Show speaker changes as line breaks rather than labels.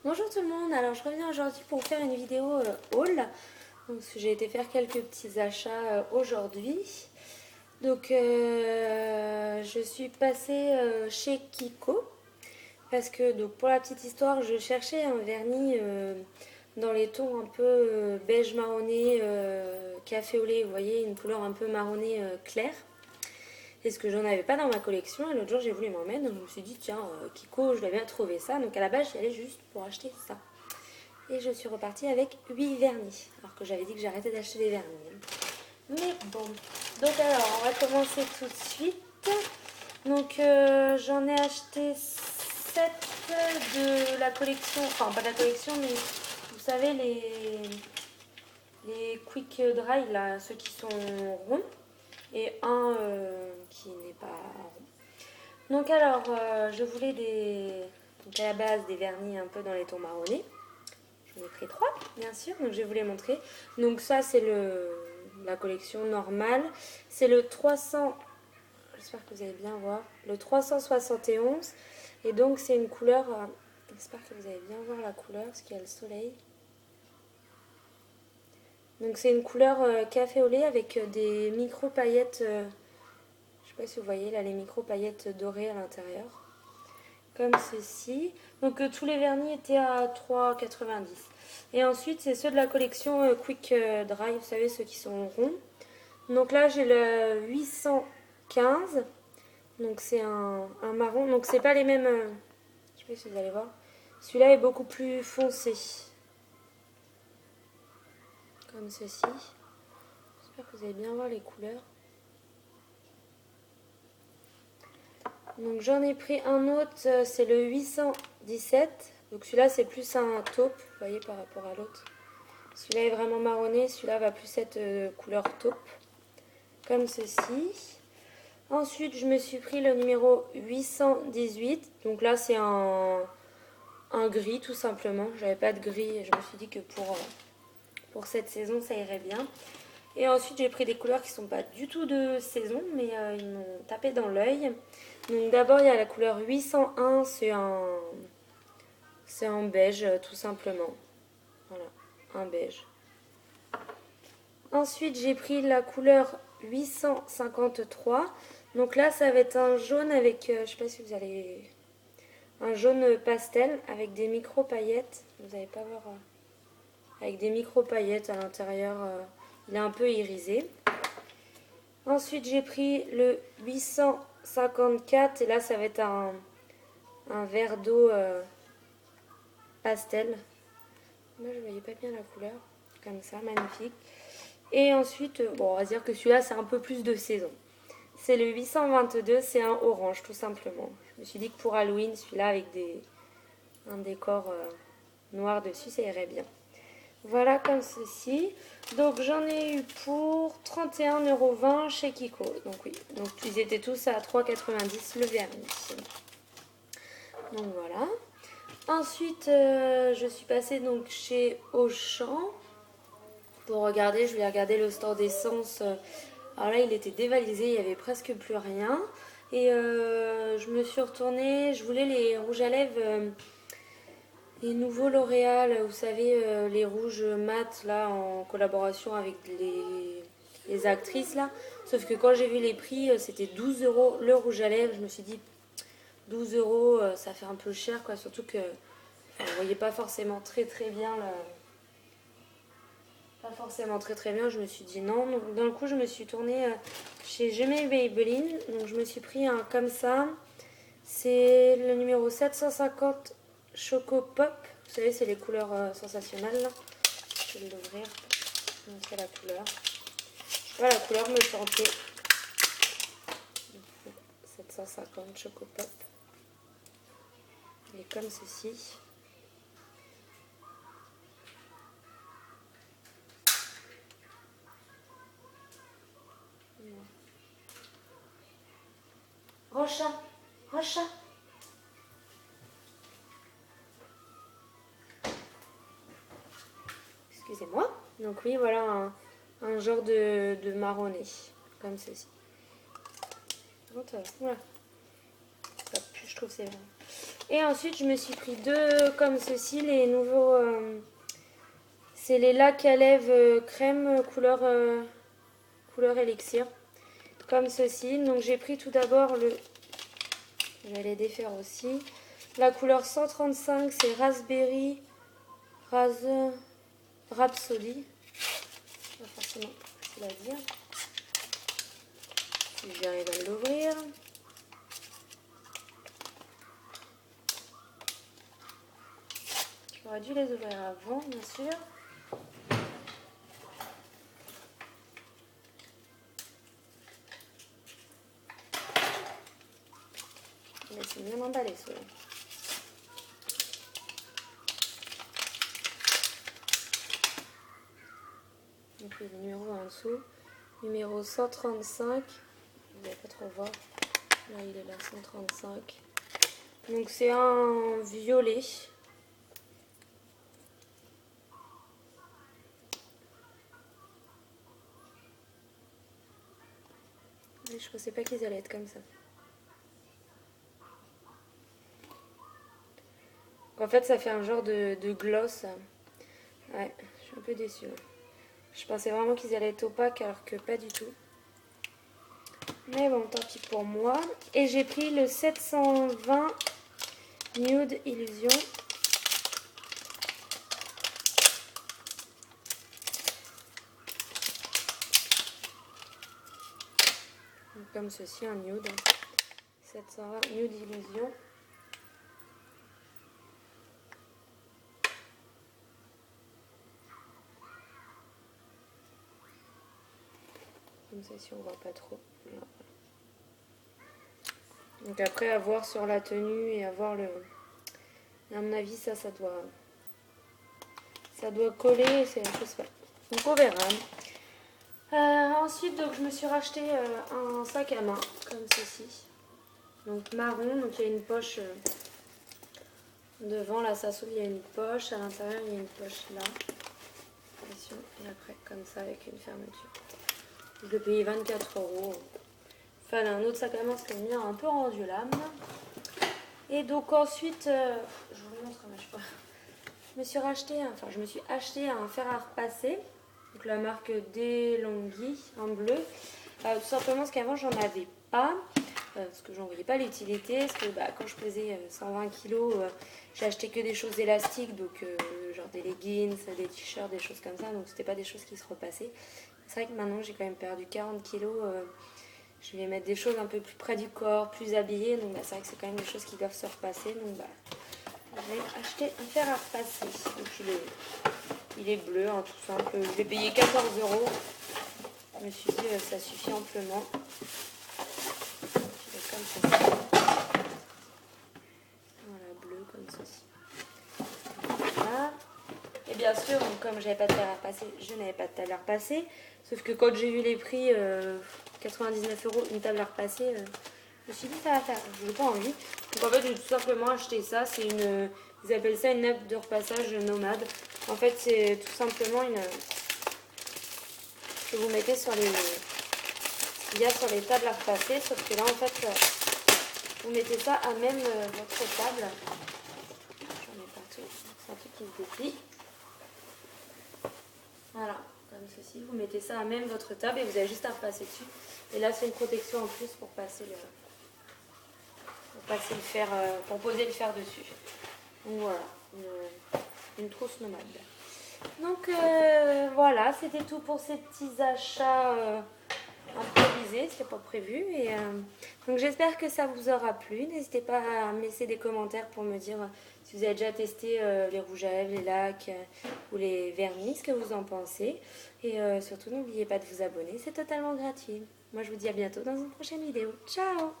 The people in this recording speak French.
Bonjour tout le monde, alors je reviens aujourd'hui pour faire une vidéo haul. Donc j'ai été faire quelques petits achats aujourd'hui. Donc je suis passée chez Kiko parce que donc pour la petite histoire, je cherchais un vernis dans les tons un peu beige marronné, café au lait, vous voyez, une couleur un peu marronné clair. Et ce que j'en avais pas dans ma collection, et l'autre jour j'ai voulu m'en mettre, donc je me suis dit tiens Kiko, je dois bien trouver ça. Donc à la base j'y allais juste pour acheter ça. Et je suis repartie avec 8 vernis, alors que j'avais dit que j'arrêtais d'acheter des vernis. Mais bon, donc alors on va commencer tout de suite. Donc j'en ai acheté 7 de la collection, enfin pas de la collection, mais vous savez les quick dry, là, ceux qui sont ronds, et un qui n'est pas rond. Donc alors je voulais donc à la base des vernis un peu dans les tons marronnés. J'en ai pris 3, bien sûr, donc je vais vous les montrer. Donc ça, c'est la collection normale. C'est le 300, j'espère que vous allez bien voir, le 371. Et donc c'est une couleur, j'espère que vous allez bien voir la couleur, parce qu'il y a le soleil. Donc c'est une couleur café au lait avec des micro-paillettes, je ne sais pas si vous voyez là, les micro-paillettes dorées à l'intérieur. Comme ceci. Donc tous les vernis étaient à 3,90. Et ensuite, c'est ceux de la collection Quick Dry, vous savez, ceux qui sont ronds. Donc là, j'ai le 815. Donc c'est un marron. Donc c'est pas les mêmes... je sais pas si vous allez voir. Celui-là est beaucoup plus foncé. Comme ceci. J'espère que vous allez bien voir les couleurs. Donc j'en ai pris un autre, c'est le 817. Donc celui-là c'est plus un taupe, vous voyez par rapport à l'autre. Celui-là est vraiment marronné, celui-là va plus être couleur taupe. Comme ceci. Ensuite je me suis pris le numéro 818. Donc là c'est un gris tout simplement. J'avais pas de gris et je me suis dit que pour cette saison ça irait bien. Et ensuite j'ai pris des couleurs qui ne sont pas du tout de saison, mais ils m'ont tapé dans l'œil. Donc d'abord il y a la couleur 801, c'est un beige tout simplement. Voilà, un beige. Ensuite j'ai pris la couleur 853. Donc là ça va être un jaune avec, je ne sais pas si vous allez... un jaune pastel avec des micro paillettes. Vous n'allez pas voir... avec des micro paillettes à l'intérieur. Il est un peu irisé. Ensuite, j'ai pris le 854 et là, ça va être un verre d'eau pastel. Moi, je ne voyais pas bien la couleur. Comme ça, magnifique. Et ensuite, bon, on va dire que celui-là, c'est un peu plus de saison. C'est le 822, c'est un orange, tout simplement. Je me suis dit que pour Halloween, celui-là, avec un décor noir dessus, ça irait bien. Voilà comme ceci. Donc j'en ai eu pour 31,20 € chez Kiko. Donc oui, donc ils étaient tous à 3,90 € le vernis. Donc voilà. Ensuite, je suis passée donc chez Auchan pour regarder. Je voulais regarder le store d'essence. Alors là, il était dévalisé, il n'y avait presque plus rien. Et je me suis retournée. Je voulais les rouges à lèvres. Les nouveaux L'Oréal, vous savez, les rouges mat là en collaboration avec les actrices là. Sauf que quand j'ai vu les prix, c'était 12 € le rouge à lèvres. Je me suis dit 12 €, ça fait un peu cher quoi. Surtout que on ne voyait pas forcément très bien là. Pas forcément très bien. Je me suis dit non. Donc d'un coup, je me suis tournée chez J'aimais Maybelline. Donc je me suis pris un comme ça. C'est le numéro 750. Choco Pop, vous savez, c'est les couleurs sensationnelles. Là. Je vais l'ouvrir pour montrer la couleur. Voilà, la couleur me tentait. 750 Choco Pop. Il est comme ceci. Rocha, Rocha. Excusez-moi. Donc oui, voilà un genre de marronné, comme ceci. Voilà. Hop, je trouve c'est vrai. Et ensuite, je me suis pris deux comme ceci, les nouveaux... c'est les lacs à lèvres crème couleur élixir. Comme ceci. Donc j'ai pris tout d'abord le... Je vais les défaire aussi. La couleur 135, c'est Raspberry Rhapsody. Pas forcément facile à dire. Si j'arrive à l'ouvrir. J'aurais dû les ouvrir avant, bien sûr. Mais c'est bien emballé, ceux-là. Donc il y a le numéro en dessous. Numéro 135. Vous n'allez pas trop voir. Là, il est là, 135. Donc c'est un violet. Et je pensais pas qu'ils allaient être comme ça. En fait, ça fait un genre de gloss. Ouais, je suis un peu déçue. Je pensais vraiment qu'ils allaient être opaques alors que pas du tout. Mais bon, tant pis pour moi. Et j'ai pris le 720 Nude Illusion. Donc, comme ceci, un nude. 720 Nude Illusion. Comme ça, si on voit pas trop. Donc après, à voir sur la tenue et à voir le... À mon avis, ça doit coller, c'est la chose faite. Donc on verra. Ensuite, donc, je me suis racheté un sac à main, comme ceci. Donc marron, donc il y a une poche devant, là ça s'ouvre, il y a une poche. À l'intérieur, il y a une poche là. Et après, comme ça, avec une fermeture. Je l'ai payé 24 €. Fallait un autre sac à main, parce que le mien a un peu rendu l'âme. Et donc ensuite, je vous le montre, mais je sais pas. Je me suis acheté un fer à repasser. Donc la marque DeLonghi en bleu. Tout simplement parce qu'avant j'en avais pas. Parce que j'en voyais pas l'utilité. Parce que quand je pesais 120 kg, j'ai acheté que des choses élastiques. Donc genre des leggings, des t-shirts, des choses comme ça. Donc c'était pas des choses qui se repassaient. C'est vrai que maintenant j'ai quand même perdu 40 kg. Je vais mettre des choses un peu plus près du corps, plus habillées. Donc c'est vrai que c'est quand même des choses qui doivent se repasser. Donc j'ai acheté un fer à repasser. Donc il est bleu, hein, tout simple. Je l'ai payé 14 €. Je me suis dit ça suffit amplement. Il est comme ceci. Voilà, bleu comme ceci. Voilà. Et bien sûr, donc, comme j'avais pas de fer à repasser, je n'avais pas de table à repasser. Sauf que quand j'ai vu les prix, 99 € une table à repasser, je me suis dit ça va faire. Je n'ai pas envie. Donc en fait, j'ai tout simplement acheté ça. C'est une, ils appellent ça une nappe de repassage nomade. En fait, c'est tout simplement une que vous mettez sur les, il y a sur les tables à repasser. Sauf que là, en fait, vous mettez ça à même votre table. J'en ai partout. C'est un truc qui se déplie. Voilà, comme ceci. Vous mettez ça à même votre table et vous avez juste à repasser dessus. Et là, c'est une protection en plus pour passer le fer, pour poser le fer dessus. Donc voilà, une trousse nomade. Donc voilà, c'était tout pour ces petits achats improvisés, c'était pas prévu. Et donc j'espère que ça vous aura plu. N'hésitez pas à me laisser des commentaires pour me dire si vous avez déjà testé les rouges à lèvres, les lacs ou les vernis, ce que vous en pensez. Et surtout, n'oubliez pas de vous abonner, c'est totalement gratuit. Moi, je vous dis à bientôt dans une prochaine vidéo. Ciao!